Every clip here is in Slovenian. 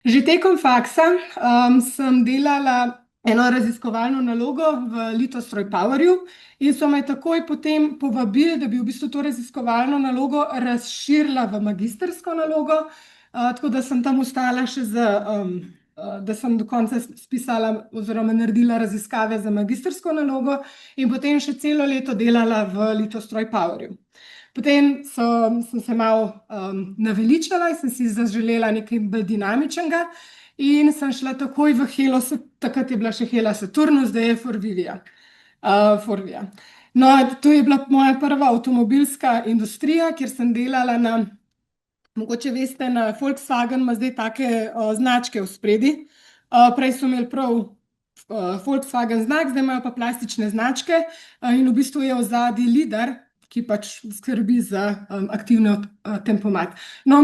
Že tekom faksa sem delala eno raziskovalno nalogo v Litostroj Powerju in so me takoj potem povabili, da bi v bistvu to raziskovalno nalogo razširila v magistrsko nalogo, tako da sem tam ostala še da sem do konca spisala oziroma naredila raziskave za magistrsko nalogo in potem še celo leto delala v Litostroj Powerju. Potem sem se malo naveličala in sem si zaželela nekaj bolj dinamičnega in sem šla takoj v Helo, takrat je bila še Hela Saturnus, zdaj je Forvia. No, to je bila moja prva avtomobilska industrija, kjer sem delala mogoče veste, na Volkswagen ima zdaj take značke vspredi. Prej so imeli prav Volkswagen znak, zdaj imajo pa plastične značke in v bistvu je ozadje LiDAR, ki pač skrbi za aktivni tempomat. No,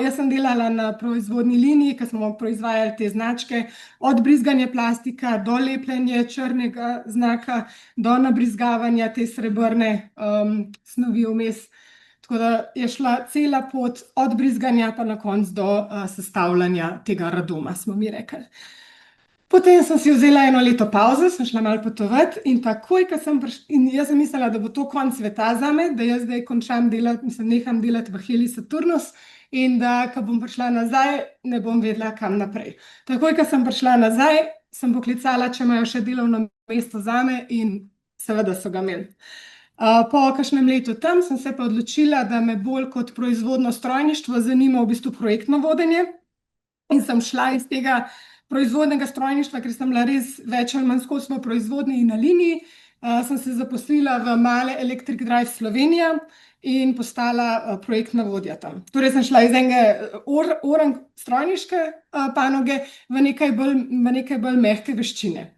jaz sem delala na proizvodni liniji, ko smo proizvajali te značke, od brizganja plastika do lepljenja črnega znaka, do nabrizgavanja te srebrne snovi vmes. Tako da je šla cela pot od brizganja pa na koncu do sestavljanja tega radoma, smo mi rekli. Potem sem si vzela eno leto pavzo, sem šla malo potovati in takoj, ko sem in jaz sem mislila, da bo to konec sveta zame, da jaz zdaj končam delati, neham delati v Heli Saturnus in da, ko bom prišla nazaj, ne bom vedela, kam naprej. Takoj, ko sem prišla nazaj, sem poklicala, če imajo še delovno mesto zame in seveda so ga imeli. Po kakšnem letu tam sem se pa odločila, da me bolj kot proizvodno strojništvo zanima v bistvu projektno vodenje in sem šla iz tega proizvodnega strojništva, ker sem bila res več ali manj skozi v proizvodnji in na liniji, sem se zaposlila v Male Electric Drive Slovenija in postala projektna vodja tam. Torej sem šla iz enega strojniške panoge v nekaj bolj mehke veščine.